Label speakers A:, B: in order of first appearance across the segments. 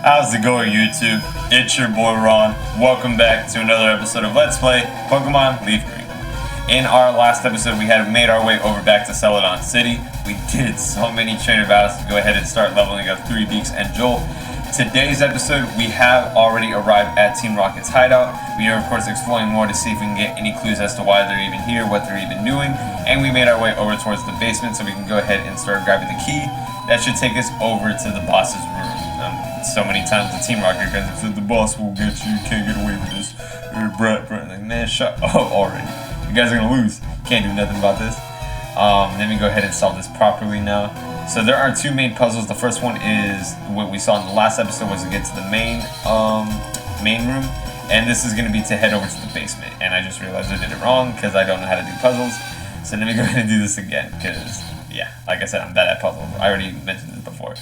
A: How's it going, YouTube? It's your boy Ron. Welcome back to another episode of Let's Play Pokemon Leaf Green. In our last episode, we had made our way over back to Celadon City. We did so many trainer battles to go ahead and start leveling up 3 Beaks and Joel. Today's episode, we have already arrived at Team Rocket's hideout. We are, of course, exploring more to see if we can get any clues as to why they're even here, what they're even doing. And we made our way over towards the basement so we can go ahead and start grabbing the key. That should take us over to the boss's room. So many times the Team Rocket guys have said, the boss will get you, you can't get away with this. Brett, like, man, shut up already. You guys are gonna lose. Can't do nothing about this. Let me go ahead and solve this properly now. So there are 2 main puzzles. The first one is what we saw in the last episode, was to get to the main room. And this is gonna be to head over to the basement. And I just realized I did it wrong because I don't know how to do puzzles. So let me go ahead and do this again because, yeah, like I said, I'm bad at puzzles. I already mentioned this before.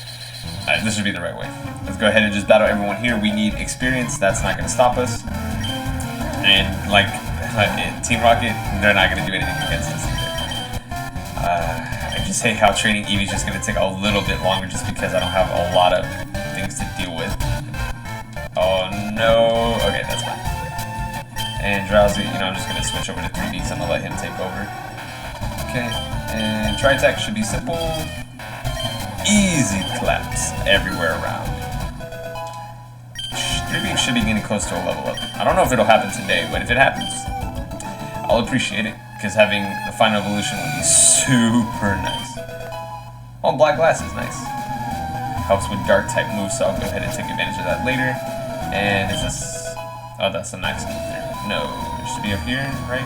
A: This should be the right way. Let's go ahead and just battle everyone here. We need experience. That's not going to stop us. And like Team Rocket, they're not going to do anything against us either. I just hate how training Eevee's just going to take a little bit longer just because I don't have a lot of things to deal with. Oh no. Okay, that's fine. And Drowsy, I'm just going to switch over to 3 Beaks. I'm going to let him take over. Okay. And Tri-Attack should be simple. Easy claps everywhere around. 3 Beaks should be getting close to a level up. I don't know if it'll happen today, but if it happens, I'll appreciate it, because having the final evolution will be super nice. Oh, Black Glass is nice. Helps with dark type moves, so I'll go ahead and take advantage of that later. And is this... Oh, that's the max key there. No, it should be up here, right?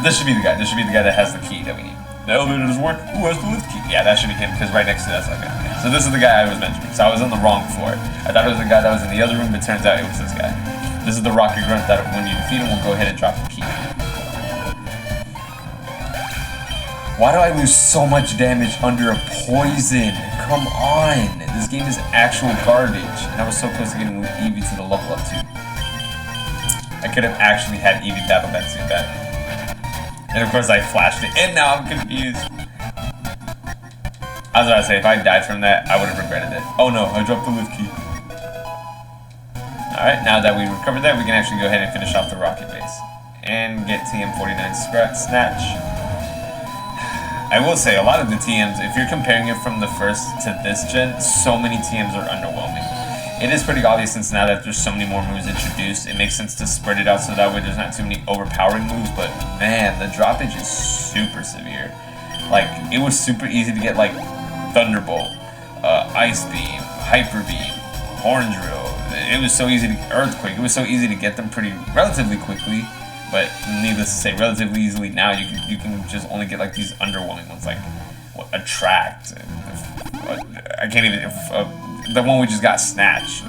A: This should be the guy. This should be the guy that has the key that we need. The elevator doesn't work. Who has the lift key? Yeah, that should be him, because right next to that's like that. So this is the guy I was mentioning. So I was on the wrong floor. I thought it was the guy that was in the other room, but turns out it was this guy. This is the Rocket Grunt that when you defeat him, will go ahead and drop the key. Why do I lose so much damage under a poison? Come on! This game is actual garbage. And I was so close to getting Eevee to the level up too. I could have actually had Eevee battle that too bad. And of course I flashed it, and now I'm confused. I was about to say, if I died from that, I would have regretted it. Oh no, I dropped the lift key. Alright, now that we recovered that, we can actually go ahead and finish off the rocket base. And get TM49 Snatch. I will say, a lot of the TMs, if you're comparing it from the first to this gen, so many TMs are underwhelming. It is pretty obvious since now that there's so many more moves introduced, it makes sense to spread it out so that way there's not too many overpowering moves, but man, the droppage is super severe. Like, it was super easy to get like Thunderbolt, Ice Beam, Hyper Beam, Horn Drill. It was so easy to Earthquake. It was so easy to get them relatively quickly, but needless to say, relatively easily now you can just only get like these underwhelming ones like what, Attract. I can't even. The one we just got, Snatch.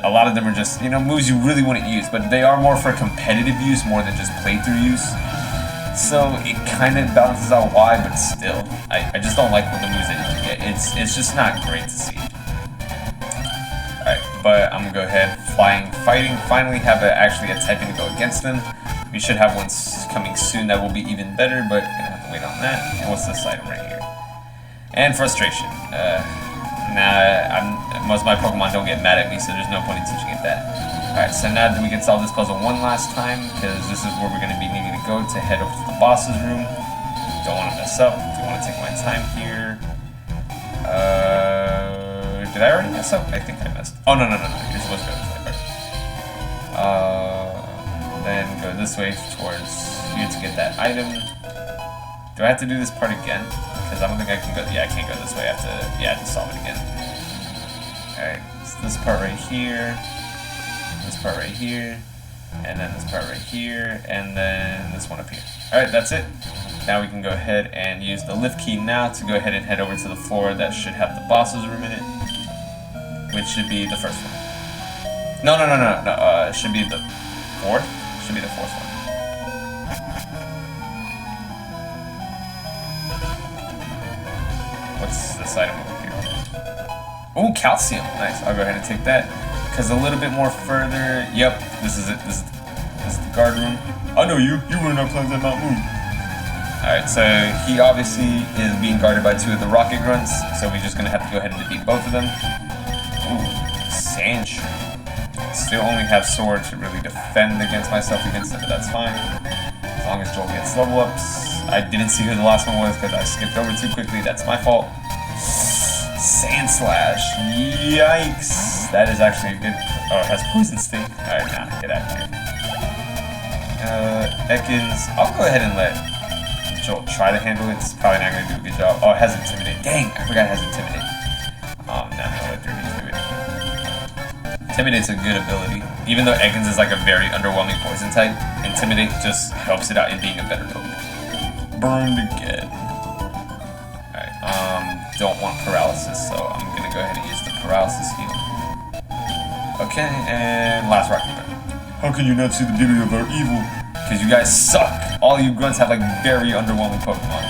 A: A lot of them are just, moves you really wouldn't use, but they are more for competitive use more than just playthrough use. So it kind of balances out why, but still, I just don't like the moves that you can get. It's just not great to see. Alright, but I'm gonna go ahead, fighting, finally have actually a typing to go against them. We should have one coming soon that will be even better, but gonna have to wait on that. And what's this item right here? And Frustration. Most of my Pokemon don't get mad at me, so there's no point in teaching it that. Alright, so now we can solve this puzzle one last time, because this is where we're going to be needing to go to head over to the boss's room. Don't want to mess up, don't want to take my time here. Did I already mess up? I think I messed up. Oh, no, you're supposed to go this way. Then go this way towards here to get that item. Do I have to do this part again? Because I don't think I can go. Yeah, I can't go this way. I have to solve it again. Alright, so this part right here, this part right here, and then this part right here, and then this one up here. Alright, that's it. Now we can go ahead and use the lift key now to go ahead and head over to the floor that should have the boss's room in it, which should be the first one. No, it should be the fourth. Should be the fourth one. What's this item over here? Ooh, calcium. Nice. I'll go ahead and take that. Because a little bit more further. Yep, this is it. This is the guard room. I know you. You ruined our plans at Mount Moon. Alright, so he obviously is being guarded by 2 of the Rocket Grunts. So we're just going to have to go ahead and defeat both of them. Ooh, Sand Shrew. Still only have Sword to really defend against myself against it, but that's fine. As long as Joel gets level ups. I didn't see who the last one was because I skipped over too quickly. That's my fault. Sand Slash. Yikes. That is actually a good. Oh, it has Poison Sting. Alright, nah, get out of here. Ekans. I'll go ahead and let Joel try to handle it. It's probably not going to do a good job. Oh, it has Intimidate. Dang, I forgot it has Intimidate. Now I'm going to let 3D do it. Intimidate's a good ability. Even though Ekans is like a very underwhelming poison type, Intimidate just helps it out in being a better Pokemon. Burned again. Alright, don't want Paralysis, so I'm going to go ahead and use the Paralysis heal. Okay, and last Rocky Burn. How can you not see the beauty of our evil? Because you guys suck. All you grunts have like very underwhelming Pokemon.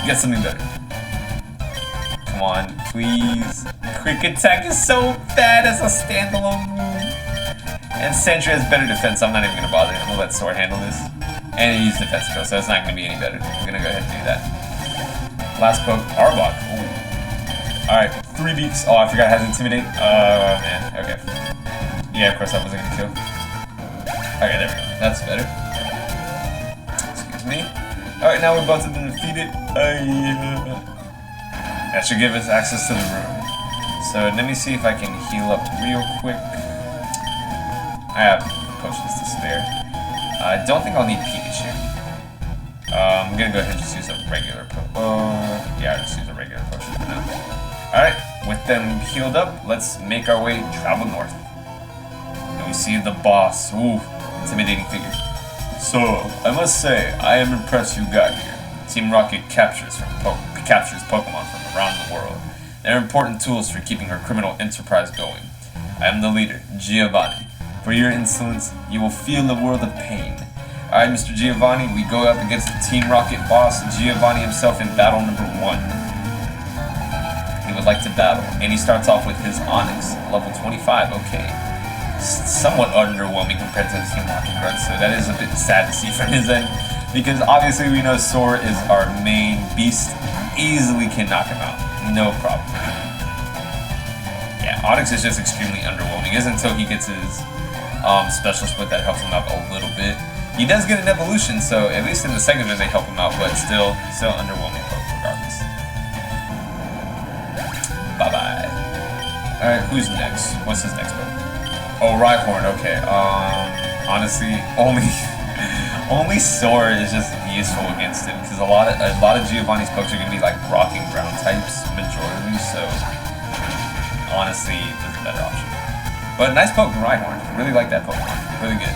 A: Get something better. Come on, please. Quick Attack is so bad as a standalone move. And Sentry has better defense, so I'm not even going to bother. I'm going to let Sword handle this. And he used Defense Skill, so it's not going to be any better. I'm going to go ahead and do that. Last poke, Arbok. Alright, 3 beaks. Oh, I forgot it has Intimidate. Man, okay. Yeah, of course that wasn't going to kill. Okay, there we go. That's better. Excuse me. Alright, now we're about to defeat it. That should give us access to the room. So let me see if I can heal up real quick. I have potions to spare. I don't think I'll need Pikachu. I'm gonna go ahead and just use a regular yeah, I'll just use a regular potion for now. Alright, with them healed up, let's make our way travel north. And we see the boss. Ooh, intimidating figure. So, I must say, I am impressed you got here. Team Rocket captures Pokemon from around the world. They're important tools for keeping our criminal enterprise going. I am the leader, Giovanni. For your insolence, you will feel a world of pain. Alright, Mr. Giovanni, we go up against the Team Rocket boss, Giovanni himself, in battle number 1. He would like to battle, and he starts off with his Onix, level 25, okay. Somewhat underwhelming compared to the Team Rocket grunt, so that is a bit sad to see from his end, because obviously we know Sora is our main beast, easily can knock him out, no problem. Yeah, Onix is just extremely underwhelming, it isn't until he gets his special split that helps him out a little bit. He does get an evolution, so at least in the second gen they help him out, but still underwhelming regardless. Bye-bye. Alright, who's next? What's his next one? Oh, Rhyhorn, okay. Honestly, only Sora is just useful against him, because a lot of Giovanni's pokes are gonna be like rock and ground types majority, so honestly, this is a better option. But nice poke from Rhyhorn. Really like that Pokemon. Really good.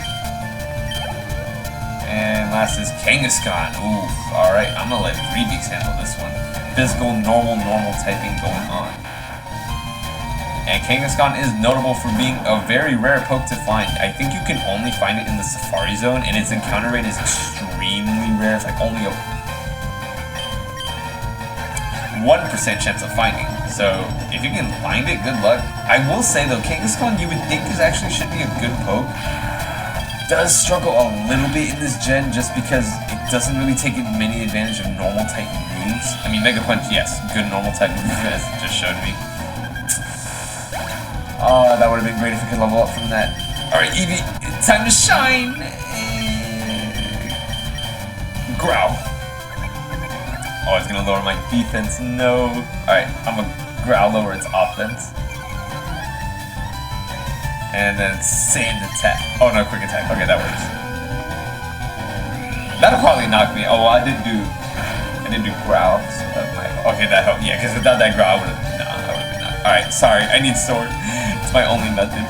A: And last is Kangaskhan. Oof. Alright, I'm gonna let 3Beaks handle this one. Physical, normal typing going on. And Kangaskhan is notable for being a very rare poke to find. I think you can only find it in the Safari Zone, and its encounter rate is extremely rare. It's like only a 1% chance of finding. So if you can find it, good luck. I will say though, Kangaskhan you would think this actually should be a good poke. Does struggle a little bit in this gen just because it doesn't really take many advantage of normal type moves. I mean, Mega Punch, yes, good normal type move as it just showed me. Oh, that would have been great if we could level up from that. Alright, Eevee, time to shine! Growl. Oh, it's gonna lower my defense. No. Alright, I'm gonna Growl lower its offense. And then Sand Attack. Oh no, Quick Attack. Okay, that works. That'll probably knock me. Oh, well, I did do Growl. So that might. Okay, that helped. Yeah, because without that Growl, I would have. Nah, I would have been knocked. Alright, sorry. I need Sword. It's my only method.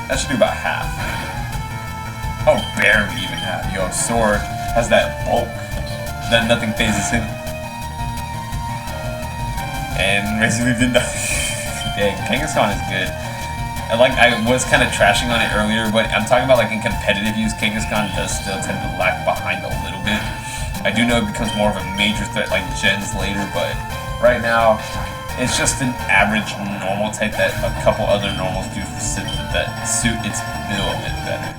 A: That should do about half. Oh, barely even half. Yo, Sword has that bulk that nothing phases him. And Razor Leaf did nothing. Dang, Kangaskhan is good. And like, I was kind of trashing on it earlier, but I'm talking about like in competitive use, Kangaskhan does still tend to lag behind a little bit. I do know it becomes more of a major threat like gens later, but right now, it's just an average normal type that a couple other normals do that suit its bill a bit better.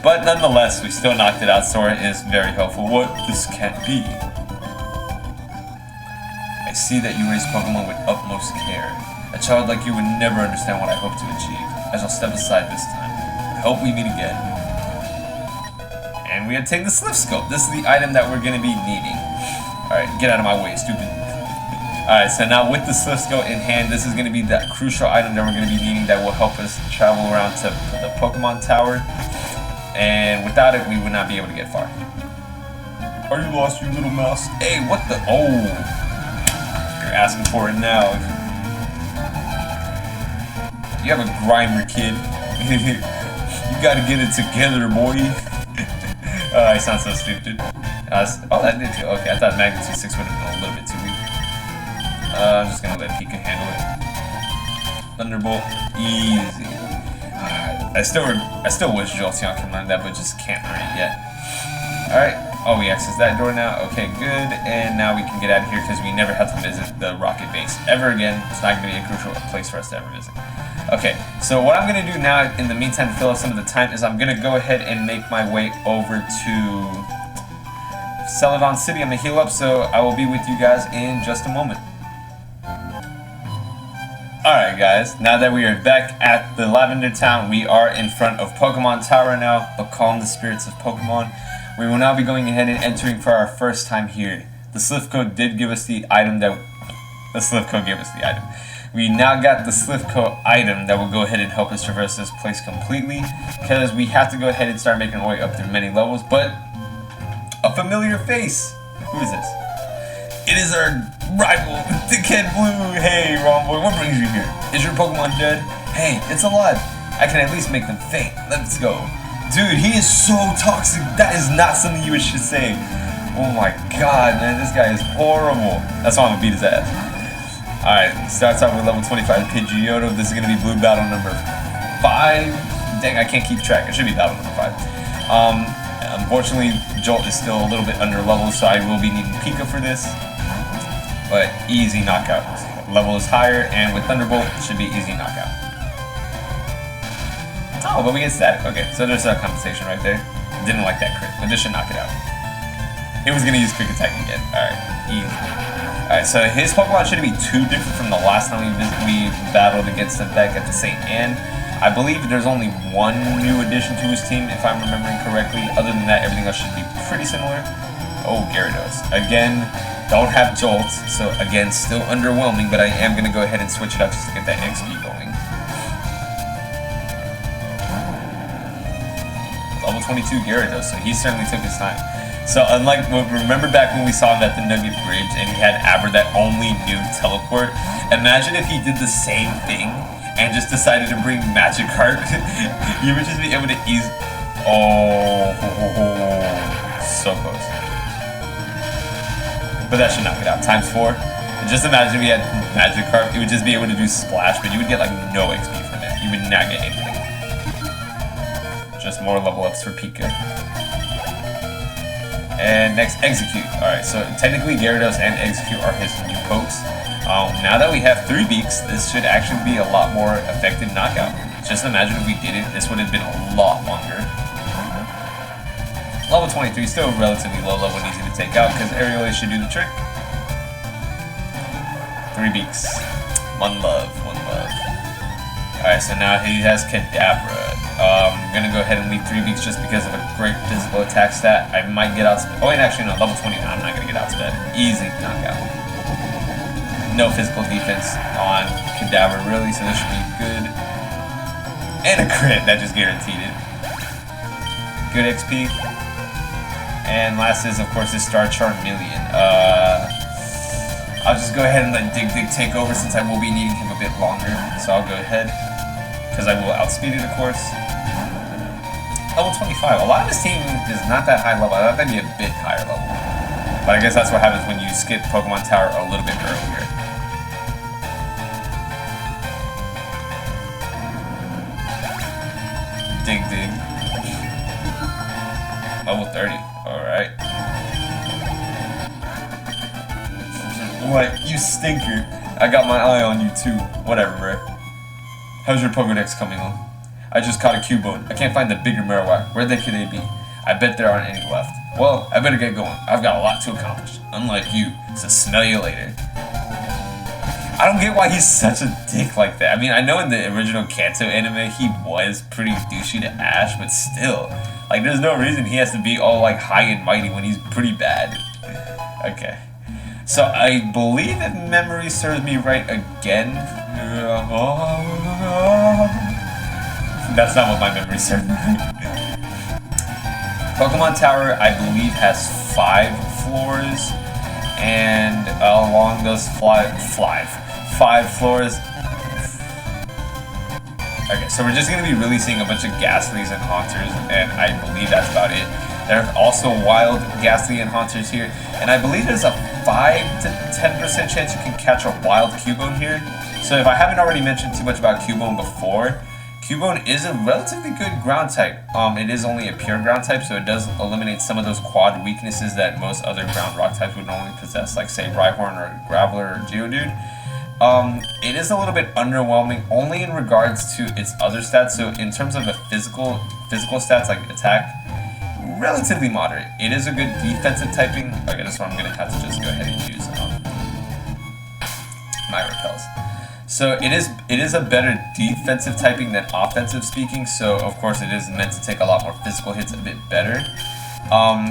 A: But nonetheless, we still knocked it out. Sora is very helpful. What? This can't be. I see that you raise Pokemon with utmost care. A child like you would never understand what I hope to achieve. I shall step aside this time. I hope we meet again. And we obtain the Sliph Scope. This is the item that we're going to be needing. Alright, get out of my way, stupid. Alright, so now with the Sliph Scope in hand, this is going to be that crucial item that we're going to be needing that will help us travel around to the Pokemon Tower. And without it, we would not be able to get far. Are you lost, you little mouse? Hey, what the? Oh! You're asking for it now. You have a grimer, kid. You gotta get it together, boy. I sound so stupid. Oh, that did too. Okay, I thought Magnitude 6 would have been a little bit too weak. I'm just gonna let Pika handle it. Thunderbolt, easy. I still wish Jolteon could learn that, but just can't learn it yet. Alright. Oh, we access that door now. Okay, good. And now we can get out of here because we never have to visit the rocket base ever again. It's not going to be a crucial place for us to ever visit. Okay, so what I'm going to do now in the meantime to fill up some of the time is I'm going to go ahead and make my way over to Celadon City. I'm going to heal up, so I will be with you guys in just a moment. Alright guys, now that we are back at the Lavender Town, we are in front of Pokemon Tower now, but calm the spirits of Pokemon. We will now be going ahead and entering for our first time here. The Sliph Code did give us the item that... The Sliph Code gave us the item. We now got the Sliph Code item that will go ahead and help us traverse this place completely, because we have to go ahead and start making our way up through many levels, but... A familiar face! Who is this? It is our rival, Dickhead Blue! Hey, Ron Boy, what brings you here? Is your Pokemon dead? Hey, it's alive! I can at least make them faint. Let's go. Dude, he is so toxic. That is not something you should say. Oh my god, man. This guy is horrible. That's why I'm going to beat his ass. Alright, starts off with level 25 Pidgeotto. This is going to be blue battle number 5. Dang, I can't keep track. It should be battle number 5. Unfortunately, Jolt is still a little bit under level, so I will be needing Pika for this. But easy knockout. Level is higher, and with Thunderbolt, it should be easy knockout. Oh, but we get static. Okay, so there's a compensation right there. Didn't like that crit, but this should knock it out. It was gonna use quick attack again. Alright, easy. Alright, so his Pokemon shouldn't be too different from the last time we battled against the deck at the St. Anne. I believe there's only one new addition to his team, if I'm remembering correctly. Other than that, everything else should be pretty similar. Oh, Gyarados. Again, don't have Jolt, so again, still underwhelming, but I am gonna go ahead and switch it up just to get that XP going. Level 22 Gyarados, so he certainly took his time. So unlike, remember back when we saw him at the Nugget Bridge and he had Aber that only knew Teleport? Imagine if he did the same thing and just decided to bring Magikarp. You would just be able to ease... Oh, so close. But that should knock it out, times 4. And just imagine we had Magikarp, it would just be able to do Splash, but you would get like no XP from it. You would not get anything. Just more level ups for Pika. And next, Execute. Alright, so technically Gyarados and Execute are his new pokes. Now that we have 3 beaks, this should actually be a lot more effective knockout. Just imagine if we did it, this would have been a lot longer. Level 23, still relatively low level, easy to take out because Aerial should do the trick. 3 beaks. One love, one love. Alright, so now he has Kadabra. I'm gonna go ahead and leave 3 beaks just because of a great physical attack stat. I might get out. Oh, wait, actually, no, level 29. I'm not gonna get outsped. Easy knockout. No physical defense on Kadabra, really, so this should be good. And a crit, that just guaranteed it. Good XP. And last is, of course, this Star Charmeleon. I'll just go ahead and let Dig take over since I will be needing him a bit longer. So I'll go ahead, because I will outspeed it, of course. Level 25. A lot of this team is not that high level. I thought that'd be a bit higher level. But I guess that's what happens when you skip Pokemon Tower a little bit earlier. Dig. Level 30. Alright. What? You stinker. I got my eye on you too. Whatever, bro. How's your Pokedex coming on? I just caught a Cubone. I can't find the bigger Marowak. Where could they be? I bet there aren't any left. Well, I better get going. I've got a lot to accomplish. Unlike you, so smell you later. don't get why he's such a dick like that. I mean, I know in the original Kanto anime he was pretty douchey to Ash, but still, like, there's no reason he has to be all like high and mighty when he's pretty bad. Okay, so I believe if memory serves me right again. That's not what my memory serves me. Pokemon Tower, I believe, has 5 floors, and along those 5 floors. Okay, so we're just going to be releasing a bunch of Ghastlies and Haunters, and I believe that's about it. There are also wild Ghastly and Haunters here, and I believe there's a 5 to 10% chance you can catch a wild Cubone here. So if I haven't already mentioned too much about Cubone before, Cubone is a relatively good ground type. It is only a pure ground type, so it does eliminate some of those quad weaknesses that most other ground rock types would normally possess, like say Rhyhorn or Graveler or Geodude. It is a little bit underwhelming only in regards to its other stats. So in terms of the physical stats like attack, relatively moderate. It is a good defensive typing. Okay, that's why I'm gonna have to just go ahead and use my repels. So it is a better defensive typing than offensive speaking, so of course it is meant to take a lot more physical hits a bit better.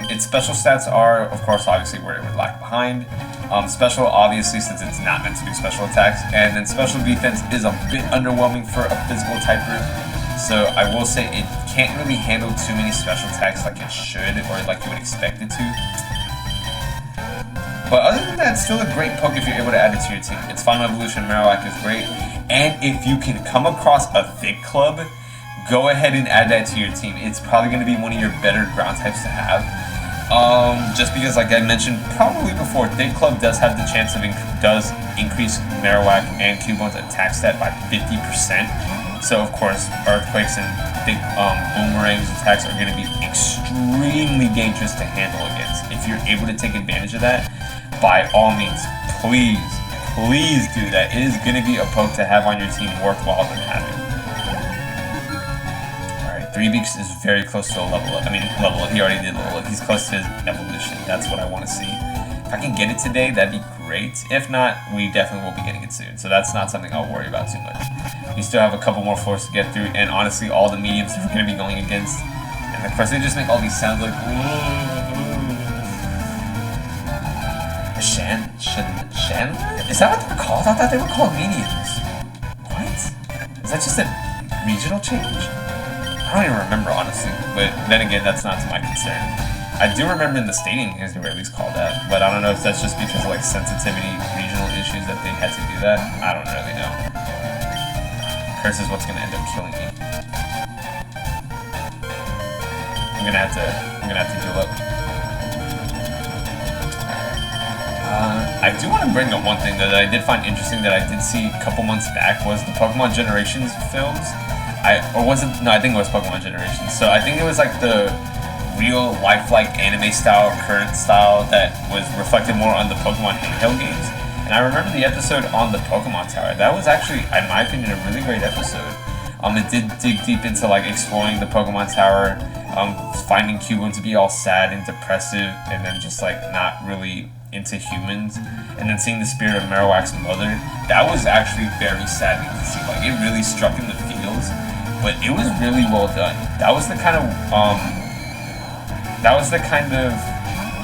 A: Its special stats are, of course, obviously where it would lag behind. Special, obviously, since it's not meant to do special attacks. And then special defense is a bit underwhelming for a physical typer. So I will say it can't really handle too many special attacks like it should, or like you would expect it to. But other than that, it's still a great poke if you're able to add it to your team. Its Final Evolution Marowak is great. And if you can come across a Thick Club, go ahead and add that to your team. It's probably going to be one of your better ground types to have. Just because, like I mentioned probably before, Thick Club does have the chance of does increase Marowak and Cubone's attack stat by 50%. So of course, Earthquakes and Thick Boomerang's attacks are going to be extremely dangerous to handle against. If you're able to take advantage of that, by all means, please do that. It is going to be a poke to have on your team worthwhile than having. 3 Beaks is very close to a level up. I mean, level up. He already did level up. He's close to his evolution. That's what I want to see. If I can get it today, that'd be great. If not, we definitely will be getting it soon. So that's not something I'll worry about too much. We still have a couple more floors to get through, and honestly, all the mediums that we're going to be going against. And of course, they just make all these sounds like Shan? Is that what they're called? I thought they were called mediums. What? Is that just a regional change? I don't even remember, honestly, but then again, that's not to my concern. I do remember in the stadium games they were at least called that, but I don't know if that's just because of like sensitivity, regional issues that they had to do that. I don't really know. Curse is what's gonna end up killing me. I'm gonna have to heal up. I do want to bring up one thing that I did find interesting that I did see a couple months back was the Pokemon Generations films. I think it was Pokemon Generations. So I think it was like the real lifelike anime style, current style that was reflected more on the Pokemon handheld games. And I remember the episode on the Pokemon Tower. That was actually, in my opinion, a really great episode. It did dig deep into like exploring the Pokemon Tower, finding Cubone to be all sad and depressive, and then just like not really into humans, and then seeing the spirit of Marowak's mother. That was actually very saddening to see. Like it really struck in the feels. But it was really well done. That was the kind of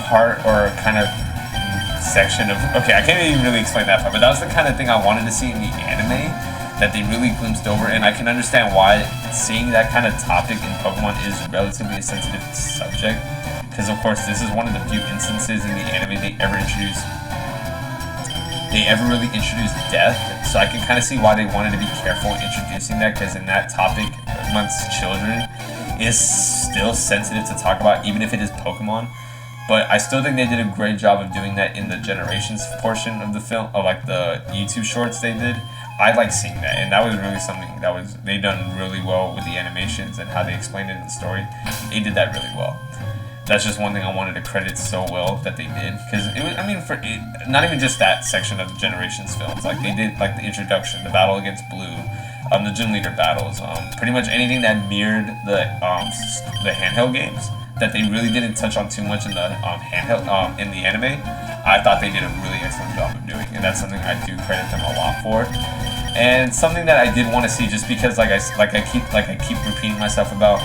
A: part or kind of section of, okay, I can't even really explain that part, but that was the kind of thing I wanted to see in the anime that they really glimpsed over, and I can understand why seeing that kind of topic in Pokemon is relatively a sensitive subject, because of course this is one of the few instances in the anime they ever really introduced death, so I can kind of see why they wanted to be careful in introducing that, because in that topic amongst children is still sensitive to talk about, even if it is Pokemon. But I still think they did a great job of doing that in the Generations portion of the film, of like the YouTube shorts they did. I like seeing that, and that was really something that was, they done really well with the animations and how they explained it in the story. They did that really well. That's just one thing I wanted to credit so well that they did, because it was, I mean, for it, not even just that section of the Generations films, like they did like the introduction, the battle against Blue, the gym leader battles, pretty much anything that mirrored the handheld games. that they really didn't touch on too much in the handheld in the anime. I thought they did a really excellent job of doing, and that's something I do credit them a lot for. And something that I did want to see, just because like I keep repeating myself about,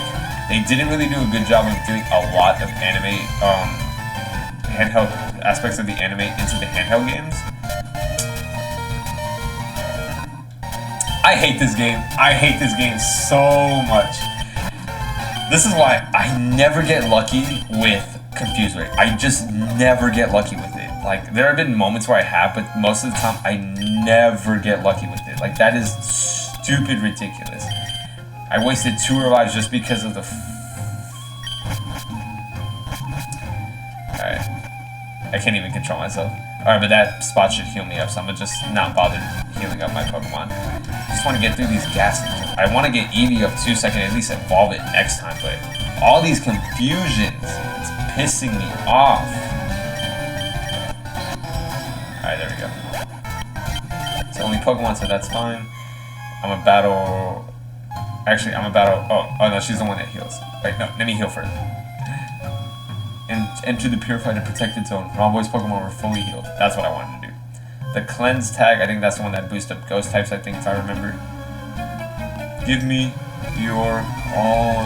A: they didn't really do a good job of doing a lot of anime handheld aspects of the anime into the handheld games. I hate this game. I hate this game so much. This is why I never get lucky with Confuse Ray. I just never get lucky with it. Like, there have been moments where I have, but most of the time I never get lucky with it. Like, that is stupid ridiculous. I wasted 2 revives just because of the Alright. I can't even control myself. Alright, but that spot should heal me up, so I'm gonna just not bother healing up my Pokemon. I just want to get through these gas engines. I want to get Eevee up too, so I can at least evolve it next time, but all these confusions, it's pissing me off. Alright, there we go. It's the only Pokemon, so that's fine. I'm a battle... Actually, I'm a battle... Oh no, she's the one that heals. Wait, no, let me heal first. And enter the purified and protected zone. Romboy's Pokemon were fully healed. That's what I wanted to do. The cleanse tag, I think that's the one that boosts up ghost types, I think, if I remember. Give me your all.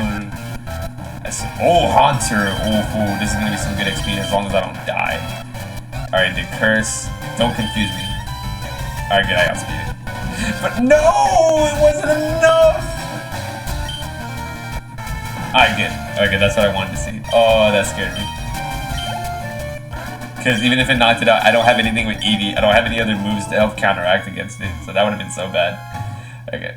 A: Oh, Haunter! Oh, this is gonna be some good XP as long as I don't die. Alright, the curse. Don't confuse me. Alright, good, I outspeed it. But no! It wasn't enough! Alright, good. Okay, that's what I wanted to see. Oh, that scared me. Because even if it knocked it out, I don't have anything with Eevee. I don't have any other moves to help counteract against it. So that would have been so bad. Okay.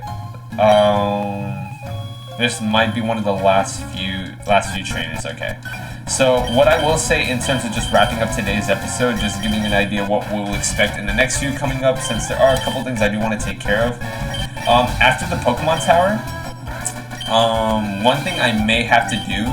A: This might be one of the last few trainers. Okay. So what I will say in terms of just wrapping up today's episode, just giving you an idea of what we'll expect in the next few coming up, since there are a couple things I do want to take care of. After the Pokemon Tower, one thing I may have to do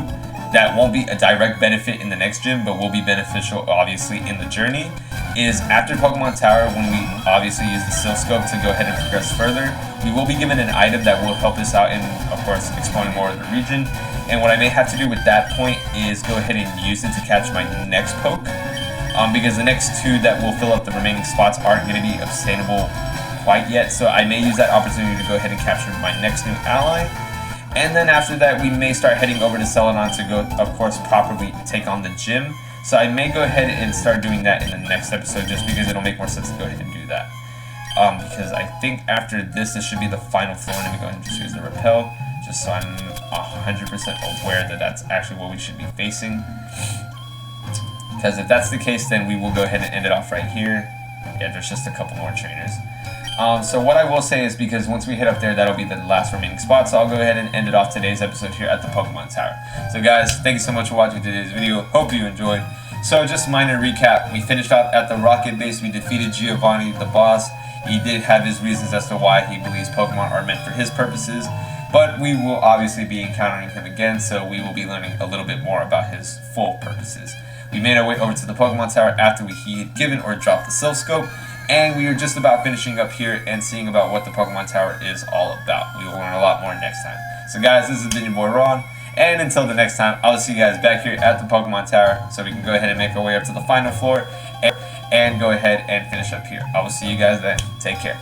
A: that won't be a direct benefit in the next gym, but will be beneficial obviously in the journey, is after Pokemon Tower, when we obviously use the Sliph Scope to go ahead and progress further, we will be given an item that will help us out in, of course, exploring more of the region. And what I may have to do with that point is go ahead and use it to catch my next poke, because the next 2 that will fill up the remaining spots aren't going to be obtainable quite yet, so I may use that opportunity to go ahead and capture my next new ally. And then after that, we may start heading over to Celadon to go, of course, properly take on the gym. So I may go ahead and start doing that in the next episode, just because it'll make more sense to go ahead and do that. Because I think after this should be the final floor, and then we go ahead and just use the Repel, just so I'm 100% aware that that's actually what we should be facing. Because if that's the case, then we will go ahead and end it off right here. Yeah, there's just a couple more trainers. So what I will say is, because once we hit up there, that'll be the last remaining spot, so I'll go ahead and end it off today's episode here at the Pokemon Tower. So guys, thank you so much for watching today's video. Hope you enjoyed. So just minor recap, we finished off at the Rocket Base. We defeated Giovanni, the boss. He did have his reasons as to why he believes Pokemon are meant for his purposes, but we will obviously be encountering him again, so we will be learning a little bit more about his full purposes. We made our way over to the Pokemon Tower after he had given or dropped the Sliph Scope, and we are just about finishing up here and seeing about what the Pokemon Tower is all about. We will learn a lot more next time. So guys, this has been your boy Ron, and until the next time, I'll see you guys back here at the Pokemon Tower, so we can go ahead and make our way up to the final floor and go ahead and finish up here. I will see you guys then. Take care.